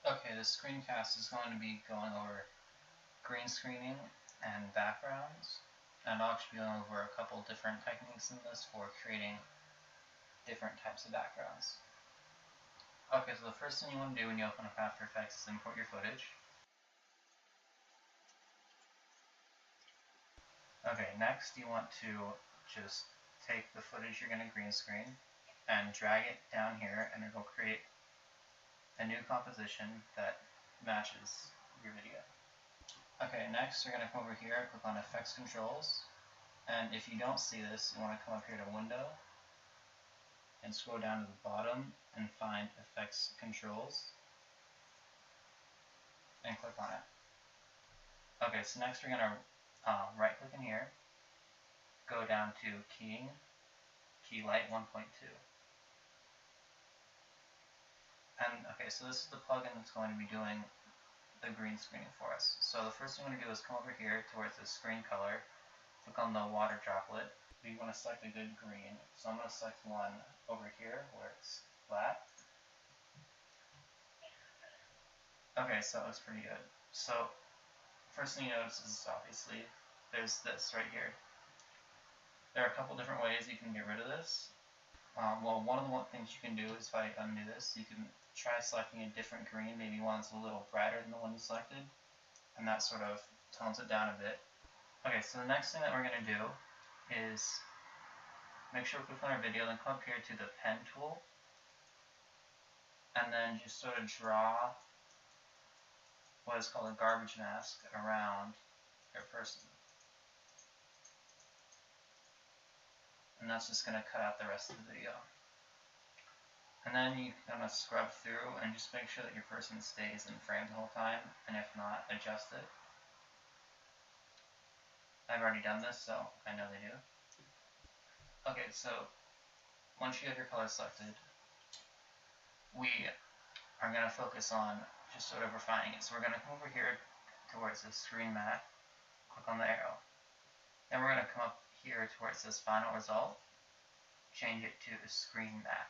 Okay, this screencast is going to be going over green screening and backgrounds, and I'll actually be going over a couple different techniques in this for creating different types of backgrounds. Okay, so the first thing you want to do when you open up After Effects is import your footage. Okay, next you want to just take the footage you're going to green screen and drag it down here, and it will create a new composition that matches your video. Okay, next you're going to come over here, click on Effects Controls, and if you don't see this, you want to come up here to Window and scroll down to the bottom and find Effects Controls and click on it. Okay, so next we're going to right click in here, go down to Keying, KeyLight 1.2. And okay, so this is the plugin that's going to be doing the green screening for us. So the first thing I'm going to do is come over here to where it says screen color, click on the water droplet. We want to select a good green, so I'm going to select one over here where it's flat. Okay, so it looks pretty good. So first thing you notice is obviously there's this right here. There are a couple different ways you can get rid of this. Well, one of the things you can do is if I undo this, you can try selecting a different green, maybe one that's a little brighter than the one you selected, and that sort of tones it down a bit. Okay, so the next thing that we're going to do is make sure we click on our video, then come up here to the pen tool, and then just sort of draw what is called a garbage mask around your person. And that's just going to cut out the rest of the video. And then you kind of scrub through and just make sure that your person stays in frame the whole time, and if not, adjust it. I've already done this, so I know they do. Okay, so once you have your color selected, we are going to focus on just sort of refining it. So we're going to come over here to where it says Screen Matte, click on the arrow. Then we're going to come up here to where it says Final Result, change it to Screen Matte.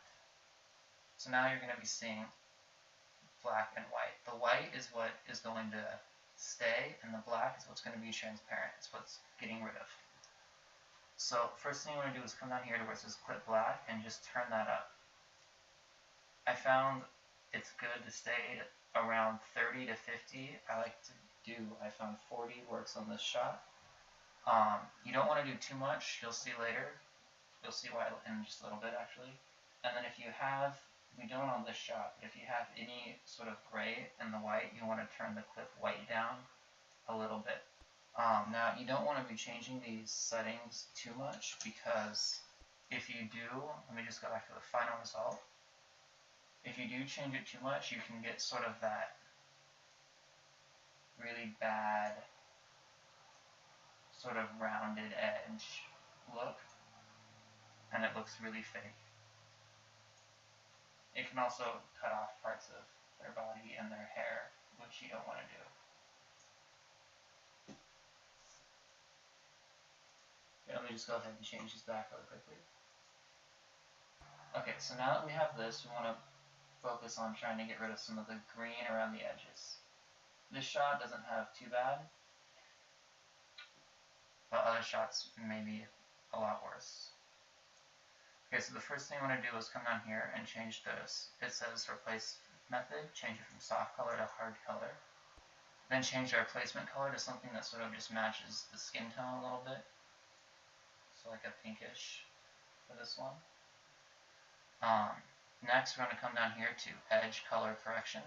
So now you're going to be seeing black and white. The white is what is going to stay, and the black is what's going to be transparent. It's what's getting rid of. So first thing you want to do is come down here to where it says Clip Black and just turn that up. I found it's good to stay around 30 to 50. I found 40 works on this shot. You don't want to do too much. You'll see later. You'll see why in just a little bit, actually. And then if you have, we don't on this shot, but if you have any sort of gray in the white, you want to turn the clip white down a little bit. Now, you don't want to be changing these settings too much, because if you do, let me just go back to the final result. If you do change it too much, you can get sort of that really bad sort of rounded edge look, and it looks really fake. It can also cut off parts of their body and their hair, which you don't want to do. Okay, let me just go ahead and change this back really quickly. Okay, so now that we have this, we want to focus on trying to get rid of some of the green around the edges. This shot doesn't have too bad, but other shots may be a lot worse. Okay, so the first thing I want to do is come down here and change this. It says replace method, change it from soft color to hard color. Then change our placement color to something that sort of just matches the skin tone a little bit. So like a pinkish for this one. Next, we're going to come down here to Edge Color Correction.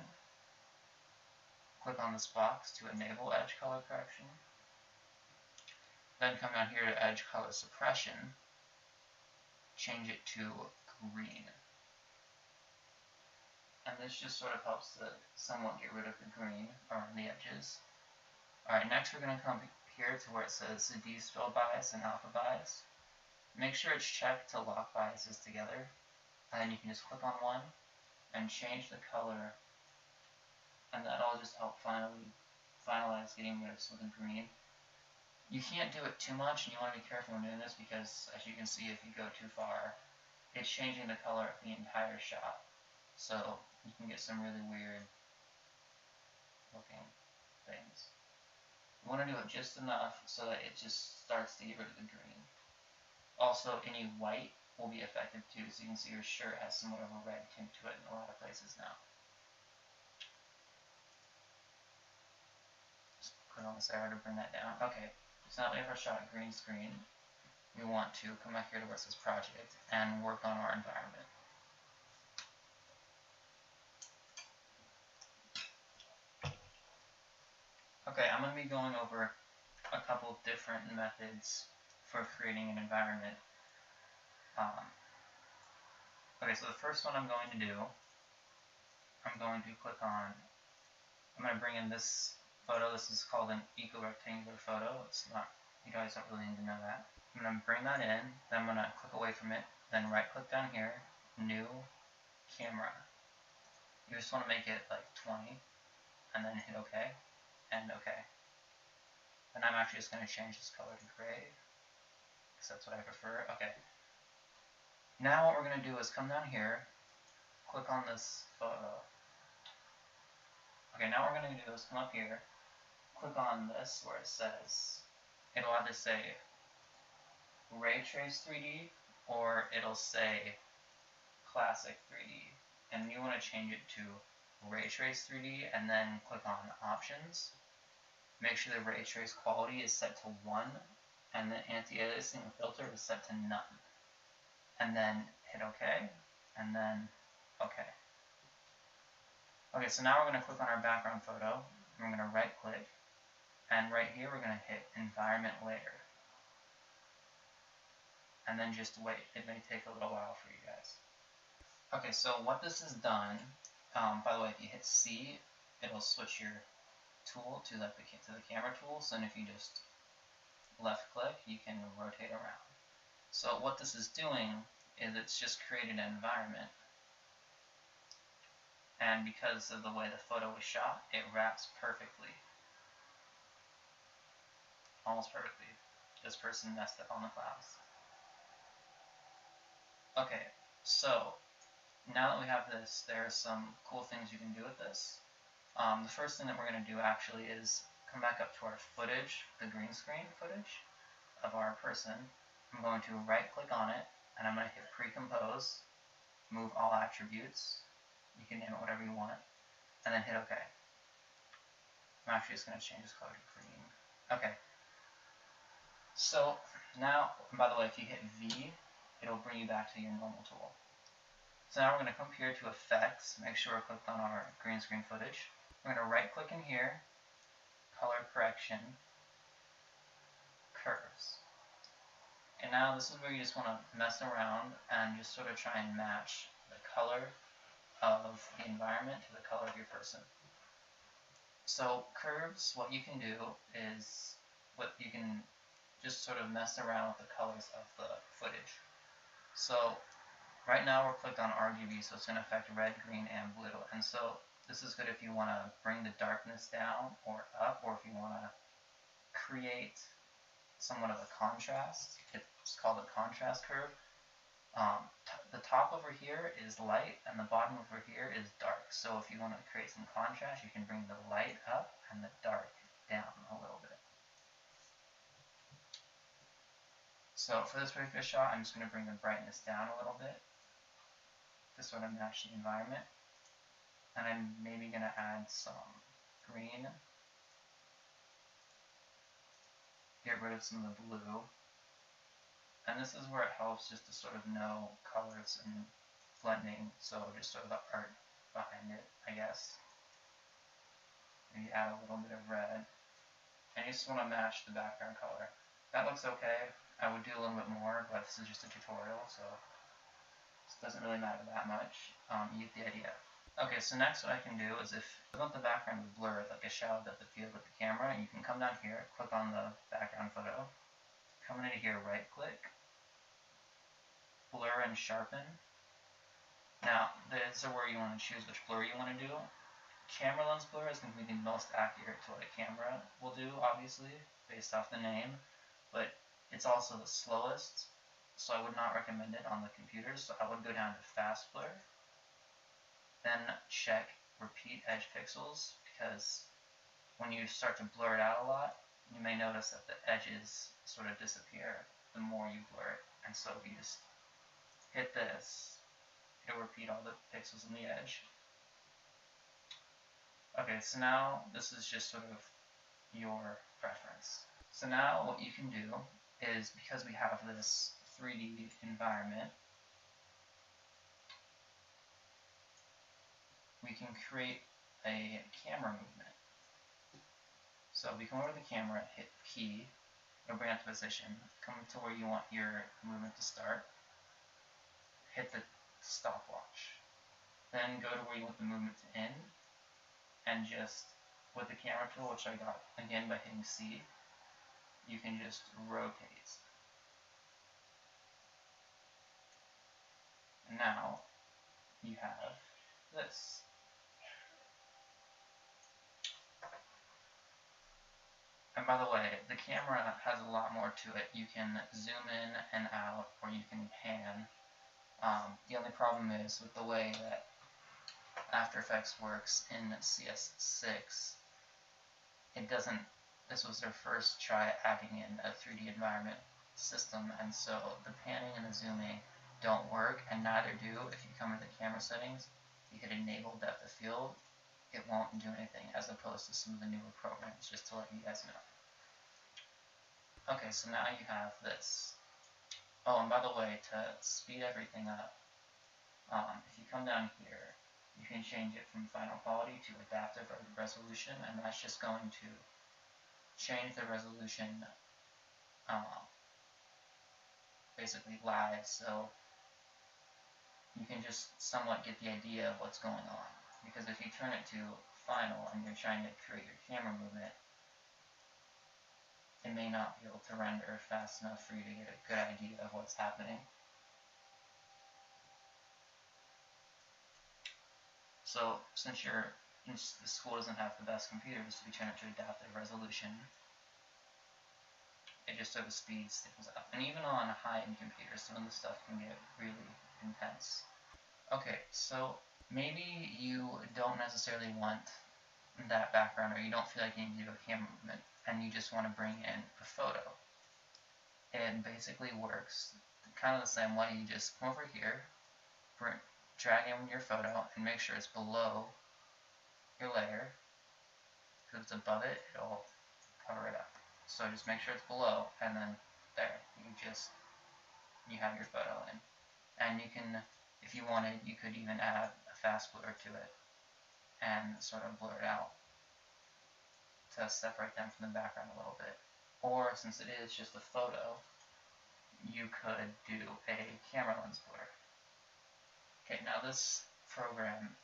Click on this box to enable Edge Color Correction. Then come down here to Edge Color Suppression. Change it to green. And this just sort of helps to somewhat get rid of the green around the edges. Alright, next we're going to come here to where it says De-Spill Bias and Alpha Bias. Make sure it's checked to lock biases together. And then you can just click on one and change the color, and that'll just help finalize getting rid of some of the green. You can't do it too much, and you want to be careful when doing this, because as you can see, if you go too far, it's changing the color of the entire shot. So you can get some really weird to do it just enough so that it just starts to get rid of the green. Also, any white will be affected too, so you can see your shirt has somewhat of a red tint to it in a lot of places now. Just click on this arrow to bring that down. Okay, so now that we have our shot at green screen, we want to come back here to where it says project and work on our environment. Okay, I'm going to be going over a couple different methods for creating an environment. Okay, so the first one I'm going to do, I'm going to click on, I'm going to bring in this photo. This is called an eco-rectangular photo. It's not, you guys don't really need to know that. I'm going to bring that in, then I'm going to click away from it, then right click down here, new, camera. You just want to make it like 20, and then hit OK, and OK. And I'm actually just going to change this color to gray, because that's what I prefer. Okay. Now what we're going to do is come down here, click on this photo. Okay, now what we're going to do is come up here, click on this where it says, it'll either say Ray Trace 3D or it'll say Classic 3D. And you want to change it to Ray Trace 3D and then click on Options. Make sure the Ray Trace quality is set to 1 and the anti-aliasing filter is set to none. And then hit OK, and then OK. Okay, so now we're going to click on our background photo, and we're going to right click, and right here we're going to hit Environment Layer. And then just wait, it may take a little while for you guys. Okay, so what this has done, by the way, if you hit C, it'll switch your tool to the camera tool, so if you just left click, you can rotate around. So what this is doing is it's just created an environment. And because of the way the photo was shot, it wraps perfectly. Almost perfectly. This person messed up on the clouds. Okay, so now that we have this, there are some cool things you can do with this. The first thing that we're going to do actually is come back up to our footage, the green screen footage of our person. I'm going to right click on it, and I'm going to hit Pre-Compose, move all attributes. You can name it whatever you want, and then hit OK. I'm actually just going to change this color to green. Okay. So now, by the way, if you hit V, it'll bring you back to your normal tool. So now we're going to come here to Effects, make sure we're clicked on our green screen footage. We're going to right click in here, Color Correction, Curves. And now this is where you just want to mess around and just sort of try and match the color of the environment to the color of your person. So curves, what you can do is you can just sort of mess around with the colors of the footage. So right now we're clicked on RGB, so it's going to affect red, green, and blue. And so this is good if you want to bring the darkness down or up, or if you want to create somewhat of a contrast. It's called a contrast curve. The top over here is light and the bottom over here is dark. So if you want to create some contrast, you can bring the light up and the dark down a little bit. So for this particular shot, I'm just going to bring the brightness down a little bit to sort of match the environment. And I'm maybe going to add some green. Get rid of some of the blue. And this is where it helps just to sort of know colors and blending, so just sort of the art behind it, I guess. Maybe add a little bit of red. And you just want to match the background color. That looks okay. I would do a little bit more, but this is just a tutorial, so it doesn't really matter that much. You get the idea. Okay, so next what I can do is if I want the background to blur, like a shadow depth of field with the camera, you can come down here, click on the background photo, come into here, right click, blur and sharpen. Now, these are where you want to choose which blur you want to do. Camera lens blur is going to be the most accurate to what a camera will do, obviously, based off the name, but it's also the slowest, so I would not recommend it on the computers, so I would go down to fast blur, then check repeat edge pixels, because when you start to blur it out a lot, you may notice that the edges sort of disappear the more you blur it. And so if you just hit this, it'll repeat all the pixels on the edge. Okay, so now this is just sort of your preference. So now what you can do is, because we have this 3D environment, we can create a camera movement. So we come over to the camera, hit P, it'll bring it to position, come to where you want your movement to start, hit the stopwatch. Then go to where you want the movement to end, and just with the camera tool, which I got again by hitting C, you can just rotate. And now you have this. And by the way, the camera has a lot more to it. You can zoom in and out, or you can pan. The only problem is with the way that After Effects works in CS6, it doesn't, this was their first try at adding in a 3D environment system, and so the panning and the zooming don't work, and neither do if you come into the camera settings, you hit enable depth of field, it won't do anything, as opposed to some of the newer programs, just to let you guys know. Okay, so now you have this. Oh, and by the way, to speed everything up, if you come down here, you can change it from final quality to adaptive resolution, and that's just going to change the resolution basically live, so you can just somewhat get the idea of what's going on. Because if you turn it to final and you're trying to create your camera movement, it may not be able to render fast enough for you to get a good idea of what's happening. So since the school doesn't have the best computers, we turn it to adaptive resolution. It just sort of speeds things up. And even on high-end computers, some of the stuff can get really intense. Okay, so maybe you don't necessarily want that background, or you don't feel like you need to do a camera movement, and you just want to bring in a photo. It basically works kind of the same way. You just come over here, drag in your photo, and make sure it's below your layer. Because if it's above it, it'll cover it up. So just make sure it's below, and then there, you have your photo in. And you can, if you wanted, you could even add a fast blur to it and sort of blur it out to separate them from the background a little bit. Or, since it is just a photo, you could do a camera lens blur. Okay, now this program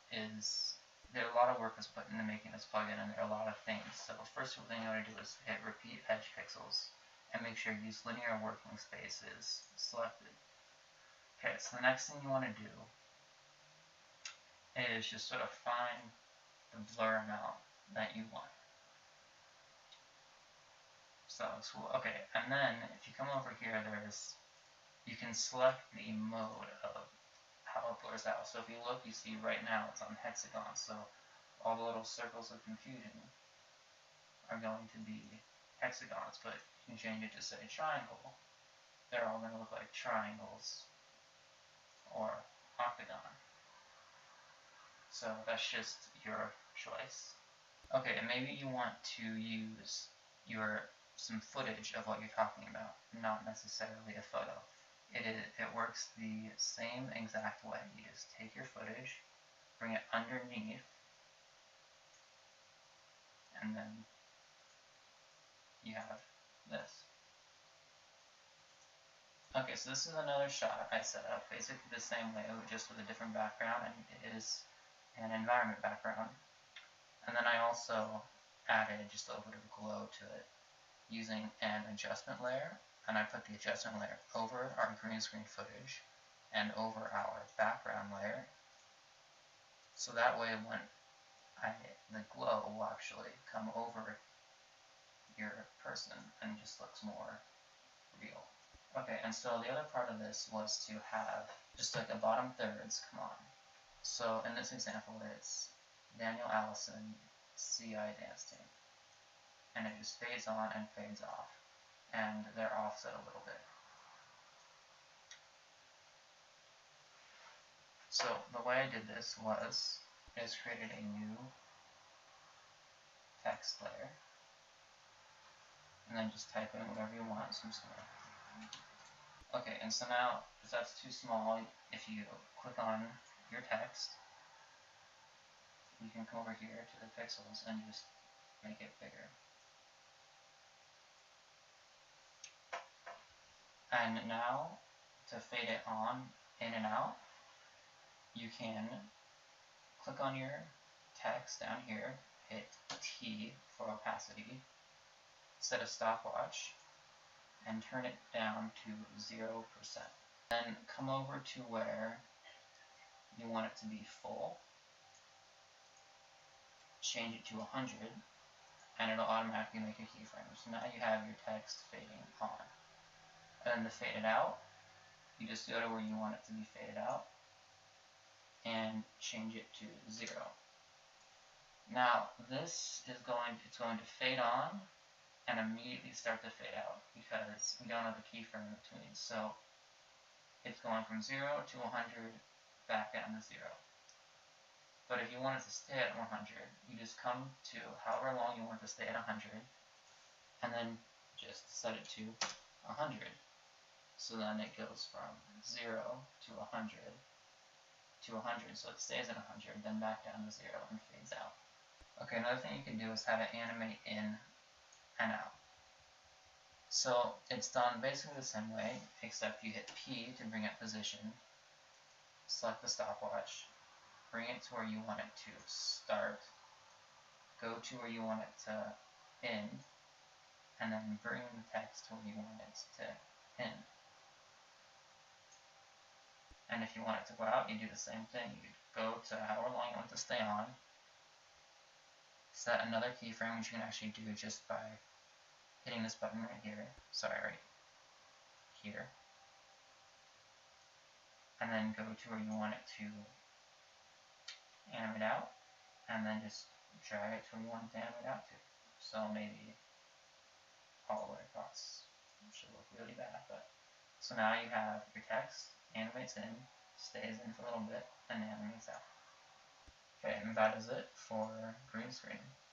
there's a lot of work was put into making this plugin, and there are a lot of things. So the first thing you want to do is hit repeat edge pixels, and make sure you use linear working spaces selected. Okay, so the next thing you want to do is just sort of find the blur amount that you want. So that looks cool. Okay, and then if you come over here, you can select the mode of how it blurs out. So if you look, you see right now it's on hexagon, so all the little circles of confusion are going to be hexagons, but you can change it to say triangle. They're all going to look like triangles or octagon. So that's just your choice. Okay, and maybe you want to use some footage of what you're talking about, not necessarily a photo. It works the same exact way. You just take your footage, bring it underneath, and then you have this. Okay, so this is another shot I set up, basically the same way, just with a different background, and it is an environment background. And then I also added just a little bit of glow to it using an adjustment layer, and I put the adjustment layer over our green screen footage and over our background layer, so that way when the glow will actually come over your person and just looks more real. Okay, and so the other part of this was to have just like a bottom thirds come on. So in this example, it's Daniel Allison CI Dance Team. and it just fades on and fades off, and they're offset a little bit. So the way I did this was I just created a new text layer, and then just type in whatever you want. So I'm just gonna... Okay, and so now, if that's too small, if you click on your text, you can come over here to the pixels and just make it bigger. And now, to fade it on, in and out, you can click on your text down here, hit T for opacity, set a stopwatch, and turn it down to 0%. Then come over to where you want it to be full, change it to 100, and it'll automatically make a keyframe. So now you have your text fading on. And then to fade it out, you just go to where you want it to be faded out, and change it to 0. Now this is going to fade on and immediately start to fade out because we don't have a keyframe in between. So it's going from 0 to 100 back down to 0. But if you want it to stay at 100, you just come to however long you want it to stay at 100, and then just set it to 100. So then it goes from 0 to 100 to 100, so it stays at 100, then back down to 0 and fades out. Okay, another thing you can do is have it animate in and out. So it's done basically the same way, except you hit P to bring it position, select the stopwatch, bring it to where you want it to start, go to where you want it to end, and then bring the text to where you want it to end. And if you want it to go out, you do the same thing. You go to however long you want it to stay on, set another keyframe, which you can actually do just by hitting this button right here, right here, and then go to where you want it to animate out, and then just drag it to where you want it to animate out to. So maybe all the way across. It should look really bad, but so now you have your text animates in, stays in for a little bit, and animates out. Okay, and that is it for green screen.